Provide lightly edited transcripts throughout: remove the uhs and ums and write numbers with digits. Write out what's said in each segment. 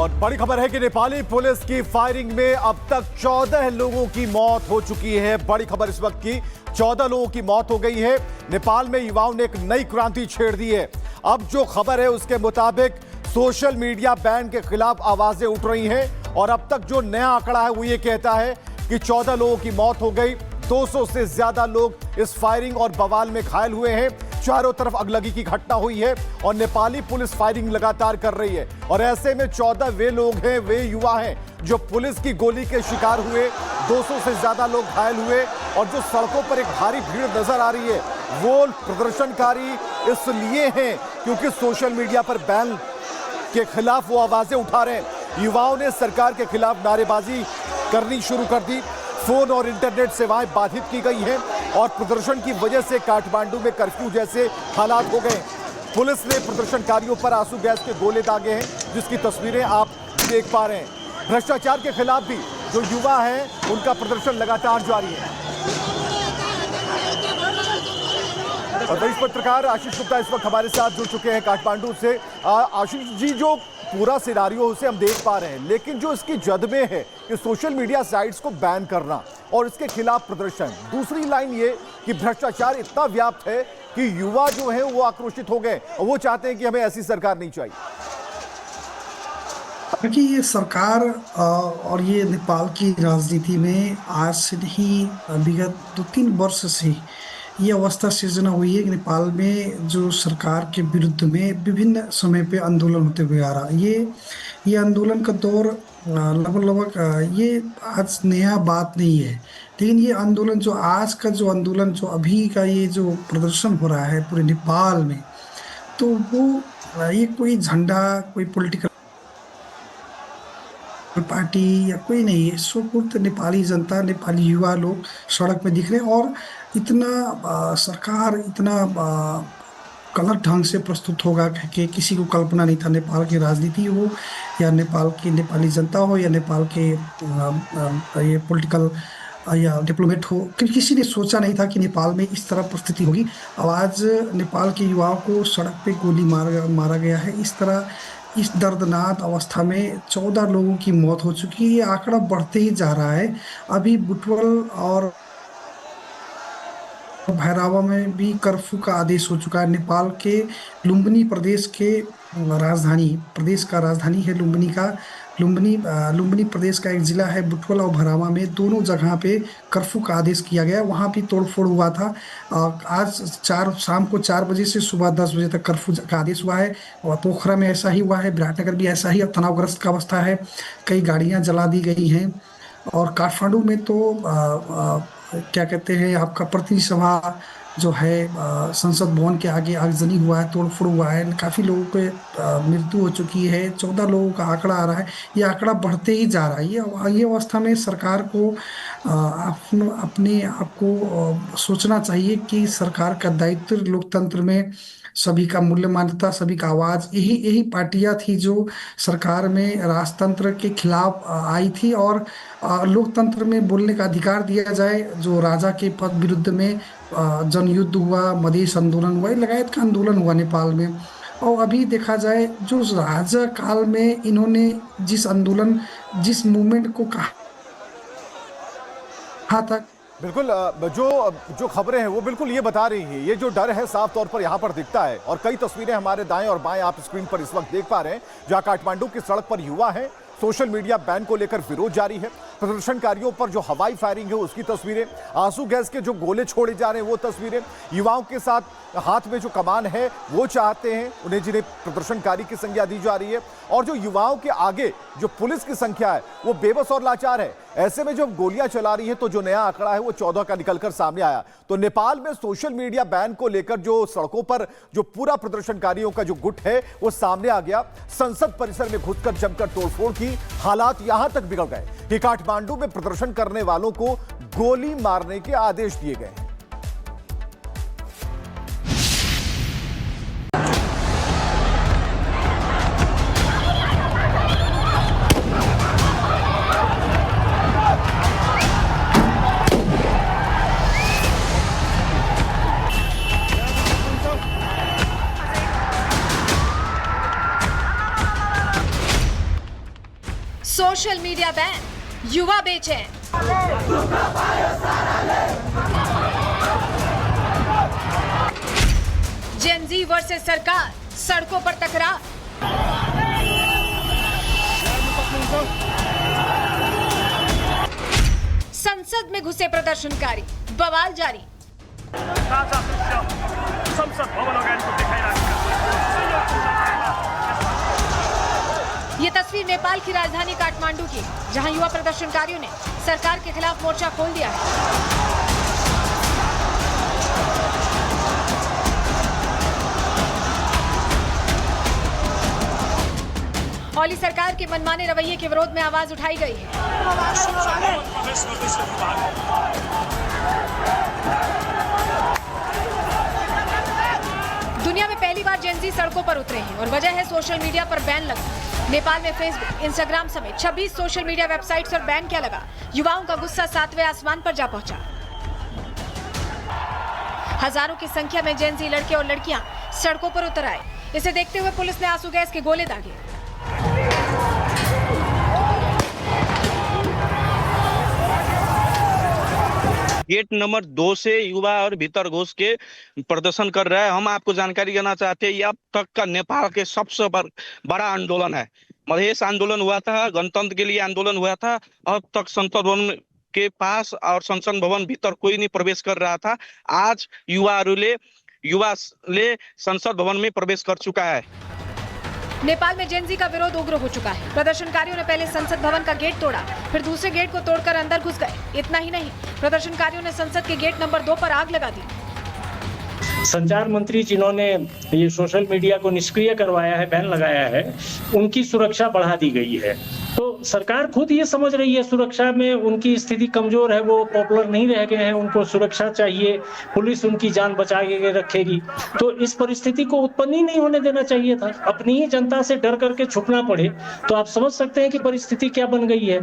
और बड़ी खबर है कि नेपाली पुलिस की फायरिंग में अब तक 14 लोगों की मौत हो चुकी है। बड़ी खबर इस वक्त की, 14 लोगों की मौत हो गई है। नेपाल में युवाओं ने एक नई क्रांति छेड़ दी है। अब जो खबर है उसके मुताबिक सोशल मीडिया बैन के खिलाफ आवाजें उठ रही हैं और अब तक जो नया आंकड़ा है वो ये कहता है कि 14 लोगों की मौत हो गई, 200 से ज्यादा लोग इस फायरिंग और बवाल में घायल हुए हैं। चारों तरफ अगलगी की घटना हुई है और नेपाली पुलिस फायरिंग लगातार कर रही है। और ऐसे में 14 वे लोग हैं, वे युवा हैं जो पुलिस की गोली के शिकार हुए, 200 से ज्यादा लोग घायल हुए। और जो सड़कों पर एक भारी भीड़ नजर आ रही है वो प्रदर्शनकारी इसलिए हैं क्योंकि सोशल मीडिया पर बैन के खिलाफ वो आवाजें उठा रहे हैं। युवाओं ने सरकार के खिलाफ नारेबाजी करनी शुरू कर दी। फोन और इंटरनेट सेवाएं बाधित की गई हैं और प्रदर्शन की वजह से काठमांडू में कर्फ्यू जैसे हालात हो गए। पुलिस ने प्रदर्शनकारियों पर आंसू गैस के गोले दागे हैं, जिसकी तस्वीरें आप देख पा रहे हैं। भ्रष्टाचार के खिलाफ भी जो युवा हैं उनका प्रदर्शन लगातार जारी है। और वरिष्ठ पत्रकार आशीष गुप्ता इस वक्त हमारे साथ जुड़ चुके हैं काठमांडू से। आशीष जी, जो पूरा सिनारियो उसे हम देख पा रहे हैं, लेकिन जो इसकी जद में है कि सोशल मीडिया साइट्स को बैन करना और इसके खिलाफ प्रदर्शन, दूसरी लाइन ये कि भ्रष्टाचार इतना व्याप्त है कि युवा जो है वो आक्रोशित हो गए और वो चाहते हैं कि हमें ऐसी सरकार नहीं चाहिए। क्योंकि ये सरकार और ये नेपाल की राजनीति में आज से नहीं, विगत 2-3 वर्ष से ये अवस्था सृजना हुई है कि नेपाल में जो सरकार के विरुद्ध में विभिन्न समय पे आंदोलन होते हुए आ रहा। ये आंदोलन का दौर लगभग ये आज नया बात नहीं है, लेकिन ये आंदोलन जो आज का जो आंदोलन जो अभी का ये जो प्रदर्शन हो रहा है पूरे नेपाल में, तो वो ये कोई झंडा, कोई पॉलिटिकल पार्टी या कोई नहीं है, स्वपूर्त नेपाली जनता, नेपाली युवा लोग सड़क में दिख रहे हैं। और इतना सरकार इतना गलत ढंग से प्रस्तुत होगा कि किसी को कल्पना नहीं था। नेपाल की राजनीति हो या नेपाल की नेपाली जनता हो या नेपाल के ये पॉलिटिकल या डिप्लोमेट हो, किसी ने सोचा नहीं था कि नेपाल में इस तरह परिस्थिति होगी। अब आज नेपाल के युवाओं को सड़क पे गोली मारा गया है। इस तरह इस दर्दनाक अवस्था में 14 लोगों की मौत हो चुकी है। ये आंकड़ा बढ़ते ही जा रहा है। अभी बुटवल और भैरवा में भी कर्फ्यू का आदेश हो चुका है। नेपाल के लुम्बिनी प्रदेश के प्रदेश का राजधानी है लुम्बिनी प्रदेश का एक जिला है बुटवल और भैरवा में, दोनों जगह पे कर्फ्यू का आदेश किया गया। वहाँ भी तोड़फोड़ हुआ था। आज शाम को 4 बजे से सुबह 10 बजे तक कर्फ्यू का आदेश हुआ है। और पोखरा में ऐसा ही हुआ है, विराटनगर भी ऐसा ही तनावग्रस्त का अवस्था है। कई गाड़ियाँ जला दी गई हैं। और काठमांडू में तो क्या कहते हैं, आपका प्रतिनिधि सभा जो है संसद भवन के आगे आगजनी हुआ है, तोड़फोड़ हुआ है। काफ़ी लोगों के मृत्यु हो चुकी है। 14 लोगों का आंकड़ा आ रहा है। ये आंकड़ा बढ़ते ही जा रहा है। ये अवस्था में सरकार को अपने आप को सोचना चाहिए कि सरकार का दायित्व लोकतंत्र में सभी का मूल्य मान्यता, सभी का आवाज़, यही पार्टियां थी जो सरकार में राजतंत्र के खिलाफ आई थी। और लोकतंत्र में बोलने का अधिकार दिया जाए। जो राजा के पद विरुद्ध में जनयुद्ध हुआ, मधेश आंदोलन हुआ, लगायत का आंदोलन हुआ नेपाल में। और अभी देखा जाए जो राजा काल में इन्होंने जिस आंदोलन, जिस मूवमेंट को कहा था, बिल्कुल जो खबरें हैं वो बिल्कुल ये बता रही हैं। ये जो डर है साफ तौर पर यहाँ पर दिखता है। और कई तस्वीरें हमारे दाएं और बाएं आप स्क्रीन पर इस वक्त देख पा रहे हैं, जहाँ काठमांडू की सड़क पर युवा हैं। सोशल मीडिया बैन को लेकर विरोध जारी है। प्रदर्शनकारियों पर जो हवाई फायरिंग है उसकी तस्वीरें, आंसू गैस के जो गोले छोड़े जा रहे हैं वो तस्वीरें, युवाओं के साथ हाथ में जो कमान है वो चाहते हैं उन्हें, जिन्हें प्रदर्शनकारी की संज्ञा दी जा रही है। और जो युवाओं के आगे जो पुलिस की संख्या है वो बेबस और लाचार है। ऐसे में जब गोलियां चला रही है तो जो नया आंकड़ा है वो 14 का निकलकर सामने आया। तो नेपाल में सोशल मीडिया बैन को लेकर जो सड़कों पर जो पूरा प्रदर्शनकारियों का जो गुट है वो सामने आ गया। संसद परिसर में घुसकर जमकर तोड़फोड़ की, हालात यहां तक बिगड़ गए कि काठमांडू में प्रदर्शन करने वालों को गोली मारने के आदेश दिए गए। सोशल मीडिया बैन, युवा बेचैन। जेन जी वर्सेस सरकार, सड़कों पर टकराव। संसद में घुसे प्रदर्शनकारी, बवाल जारी। ये तस्वीर नेपाल की राजधानी काठमांडू की, जहां युवा प्रदर्शनकारियों ने सरकार के खिलाफ मोर्चा खोल दिया है। ओली सरकार के मनमाने रवैये के विरोध में आवाज उठाई गई है। दुनिया में पहली बार जेन जी सड़कों पर उतरे हैं और वजह है सोशल मीडिया पर बैन लगा। नेपाल में फेसबुक, इंस्टाग्राम समेत 26 सोशल मीडिया वेबसाइट्स पर बैन क्या लगा। युवाओं का गुस्सा 7वें आसमान पर जा पहुंचा। हजारों की संख्या में जेन जी लड़के और लड़कियां सड़कों पर उतर आए। इसे देखते हुए पुलिस ने आंसू गैस के गोले दागे। गेट नंबर 2 से युवा और भीतर घुस के प्रदर्शन कर रहे हैं। हम आपको जानकारी देना चाहते हैं, ये अब तक का नेपाल के सबसे बड़ा आंदोलन है। मधेश आंदोलन हुआ था, गणतंत्र के लिए आंदोलन हुआ था। अब तक संसद भवन के पास और संसद भवन भीतर कोई नहीं प्रवेश कर रहा था। आज युवा संसद भवन में प्रवेश कर चुका है। नेपाल में जेन जी का विरोध उग्र हो चुका है। प्रदर्शनकारियों ने पहले संसद भवन का गेट तोड़ा, फिर दूसरे गेट को तोड़कर अंदर घुस गए। इतना ही नहीं, प्रदर्शनकारियों ने संसद के गेट नंबर 2 पर आग लगा दी। संचार मंत्री जिन्होंने ये सोशल मीडिया को निष्क्रिय करवाया है, बैन लगाया है, उनकी सुरक्षा बढ़ा दी गई है। तो सरकार खुद ये समझ रही है सुरक्षा में उनकी स्थिति कमजोर है, वो पॉपुलर नहीं रह गए हैं, उनको सुरक्षा चाहिए, पुलिस उनकी जान बचा के रखेगी। तो इस परिस्थिति को उत्पन्न ही नहीं होने देना चाहिए था। अपनी ही जनता से डर करके छुपना पड़े तो आप समझ सकते हैं कि परिस्थिति क्या बन गई है।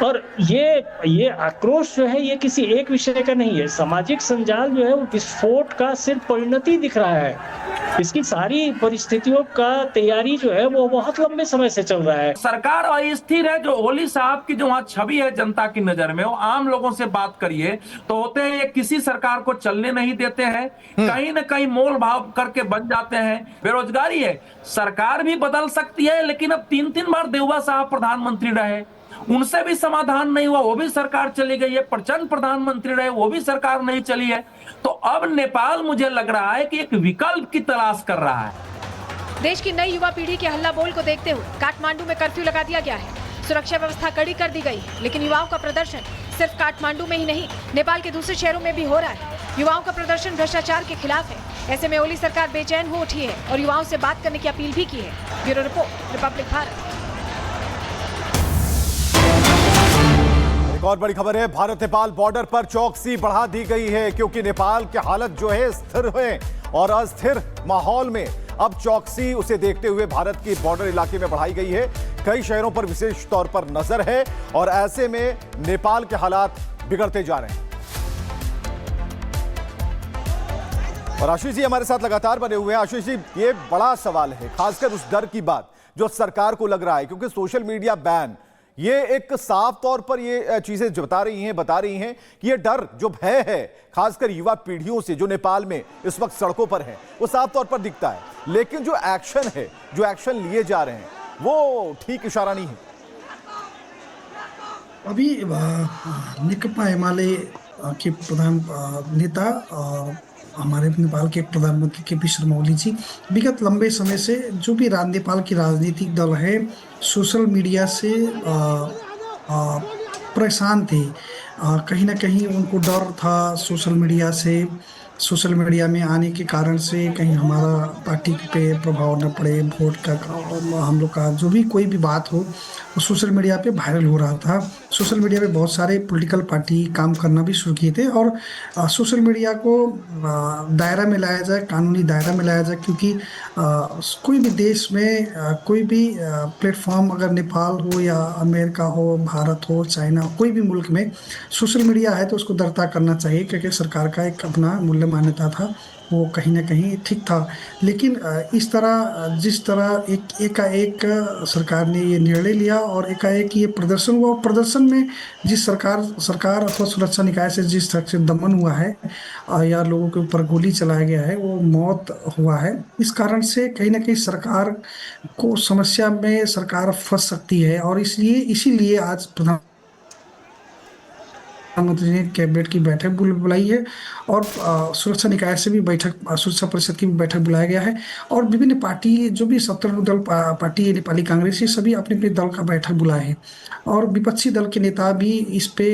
और ये आक्रोश जो है ये किसी एक विषय का नहीं है। सामाजिक संजाल जो है वो विस्फोट का सिर्फ परिणति दिख रहा है। इसकी सारी परिस्थितियों का तैयारी जो है वो बहुत लंबे समय से चल रहा है। सरकार अस्थिर है। जो ओली साहब की जो वहां छवि है जनता की नजर में, वो आम लोगों से बात करिए तो होते हैं ये किसी सरकार को चलने नहीं देते हैं, कहीं ना कहीं मोल भाव करके बन जाते हैं। बेरोजगारी है, सरकार भी बदल सकती है, लेकिन अब 3-3 बार देउबा साहब प्रधानमंत्री रहे, उनसे भी समाधान नहीं हुआ, वो भी सरकार चली गई है। प्रचंड प्रधानमंत्री रहे, वो भी सरकार नहीं चली है। तो अब नेपाल मुझे लग रहा है कि एक विकल्प की तलाश कर रहा है। देश की नई युवा पीढ़ी के हल्ला बोल को देखते हुए काठमांडू में कर्फ्यू लगा दिया गया है। सुरक्षा व्यवस्था कड़ी कर दी गई है, लेकिन युवाओं का प्रदर्शन सिर्फ काठमांडू में ही नहीं, नेपाल के दूसरे शहरों में भी हो रहा है। युवाओं का प्रदर्शन भ्रष्टाचार के खिलाफ है। ऐसे में ओली सरकार बेचैन हो उठी है और युवाओं से बात करने की अपील भी की है। Bureau report, Republic Bharat. एक और बड़ी खबर है, भारत नेपाल बॉर्डर पर चौकसी बढ़ा दी गई है, क्योंकि नेपाल की हालत जो है स्थिर है और अस्थिर माहौल में अब चौकसी उसे देखते हुए भारत की बॉर्डर इलाके में बढ़ाई गई है। कई शहरों पर विशेष तौर पर नजर है और ऐसे में नेपाल के हालात बिगड़ते जा रहे हैं। और आशीष जी हमारे साथ लगातार बने हुए हैं। आशीष जी, ये बड़ा सवाल है, खासकर उस डर की बात जो सरकार को लग रहा है, क्योंकि सोशल मीडिया बैन ये एक साफ तौर पर ये चीजें बता रही हैं कि ये डर जो भय है, खासकर युवा पीढ़ियों से जो नेपाल में इस वक्त सड़कों पर है, वो साफ तौर पर दिखता है। लेकिन जो एक्शन है, जो एक्शन लिए जा रहे हैं, वो ठीक इशारा नहीं है। अभी नेकपा एमाले के प्रधान नेता हमारे नेपाल के प्रधानमंत्री केपी शर्मा ओली जी विगत लंबे समय से जो भी नेपाल की राजनीतिक दल है सोशल मीडिया से परेशान थे। कहीं ना कहीं उनको डर था सोशल मीडिया से, सोशल मीडिया में आने के कारण से कहीं हमारा पार्टी पे प्रभाव न पड़े, वोट का हम लोग का जो भी कोई भी बात हो वो सोशल मीडिया पे वायरल हो रहा था। सोशल मीडिया पे बहुत सारे पॉलिटिकल पार्टी काम करना भी शुरू किए थे और सोशल मीडिया को दायरा में लाया जाए, कानूनी दायरा में लाया जाए, क्योंकि कोई भी देश में कोई भी प्लेटफॉर्म अगर नेपाल हो या अमेरिका हो, भारत हो, चाइना हो, कोई भी मुल्क में सोशल मीडिया है तो उसको दरता करना चाहिए, क्योंकि सरकार का एक अपना मूल्य पहले मान्यता था वो कहीं ना कहीं ठीक था। लेकिन इस तरह जिस तरह एकाएक सरकार ने ये निर्णय लिया और एकाएक ये प्रदर्शन हुआ, प्रदर्शन में जिस सरकार अथवा सुरक्षा निकाय से जिस तरह से दमन हुआ है या लोगों के ऊपर गोली चलाया गया है, वो मौत हुआ है। इस कारण से कहीं ना कहीं सरकार को समस्या में सरकार फंस सकती है और इसीलिए आज प्रधानमंत्री ने कैबिनेट की बैठक बुलाई है और सुरक्षा निकाय से भी बैठक, सुरक्षा परिषद की भी बैठक बुलाया गया है और विभिन्न पार्टी जो भी सत्तारूढ़ दल पार्टी है नेपाली कांग्रेस, ये सभी अपने अपने दल का बैठक बुलाए हैं और विपक्षी दल के नेता भी इस पे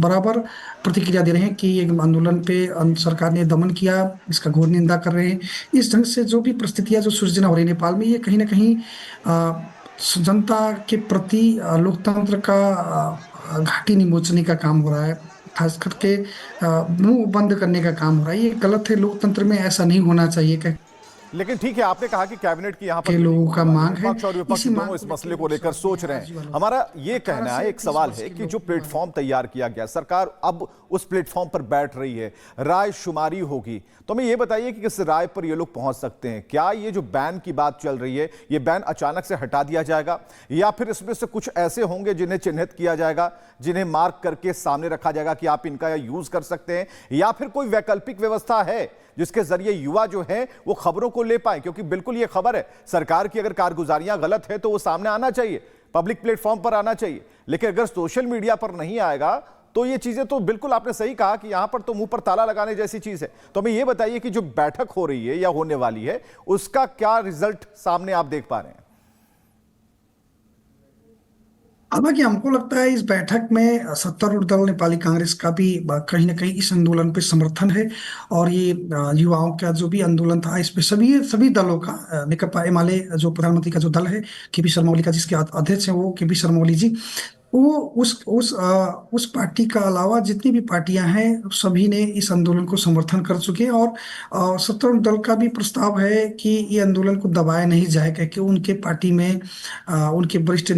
बराबर प्रतिक्रिया दे रहे हैं कि ये आंदोलन पे सरकार ने दमन किया, इसका घोर निंदा कर रहे हैं। इस ढंग से जो भी परिस्थितियां जो सृजना हो रही है नेपाल में, ये कहीं ना कहीं जनता के प्रति लोकतंत्र का घाटी निमोचने का काम हो रहा है, खास करके मुंह बंद करने का काम हो रहा है। ये गलत है, लोकतंत्र में ऐसा नहीं होना चाहिए। लेकिन ठीक है, आपने कहा कि कैबिनेट की यहाँ पर के लोगों का मांग है, विपक्ष और विपक्ष इसी दोनों मांग इस को मसले को लेकर लेकर सोच रहे हैं। हमारा ये कहना है, एक सवाल है कि जो प्लेटफॉर्म तैयार किया गया, सरकार अब उस प्लेटफॉर्म पर बैठ रही है, राय शुमारी होगी, तो हमें ये बताइए कि किस राय पर ये लोग पहुंच सकते हैं। क्या ये जो बैन की बात चल रही है, ये बैन अचानक से हटा दिया जाएगा या फिर इसमें से कुछ ऐसे होंगे जिन्हें चिन्हित किया जाएगा, जिन्हें मार्क करके सामने रखा जाएगा कि आप इनका यूज कर सकते हैं, या फिर कोई वैकल्पिक व्यवस्था है जिसके जरिए युवा जो है वो खबरों को ले पाए? क्योंकि बिल्कुल ये खबर है, सरकार की अगर कारगुजारियां गलत है तो वो सामने आना चाहिए, पब्लिक प्लेटफॉर्म पर आना चाहिए, लेकिन अगर सोशल मीडिया पर नहीं आएगा तो ये चीजें, तो बिल्कुल आपने सही कहा कि यहां पर तो मुंह पर ताला लगाने जैसी चीज है। तो हमें ये बताइए कि जो बैठक हो रही है या होने वाली है, उसका क्या रिजल्ट सामने आप देख पा रहे हैं? हालांकि हमको लगता है इस बैठक में सत्तारूढ़ दल नेपाली कांग्रेस का भी कहीं ना कहीं इस आंदोलन पे समर्थन है और ये युवाओं का जो भी आंदोलन था, इस पे सभी दलों का, नेकपा एमाले जो प्रधानमंत्री का जो दल है, केपी शर्मा ओली का, जिसके अध्यक्ष हैं वो केपी शर्मा ओली जी, वो उस पार्टी का अलावा जितनी भी पार्टियां हैं सभी ने इस आंदोलन को समर्थन कर चुके हैं और सत्तारूढ़ दल का भी प्रस्ताव है कि ये आंदोलन को दबाया नहीं जाए, क्योंकि उनके पार्टी में उनके वरिष्ठ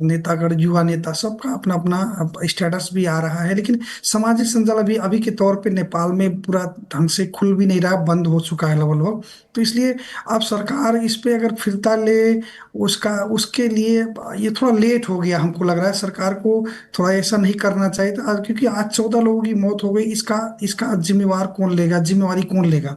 नेतागण, युवा नेता, सबका अपना अपना स्टेटस भी आ रहा है। लेकिन सामाजिक संजाल अभी के तौर पे नेपाल में पूरा ढंग से खुल भी नहीं रहा, बंद हो चुका है लगभग। तो इसलिए अब सरकार इस पे अगर फिरता ले, उसके लिए ये थोड़ा लेट हो गया। हमको लग रहा है सरकार को थोड़ा ऐसा नहीं करना चाहिए था, क्योंकि आज 14 लोगों की मौत हो गई। इसका जिम्मेवारी कौन लेगा?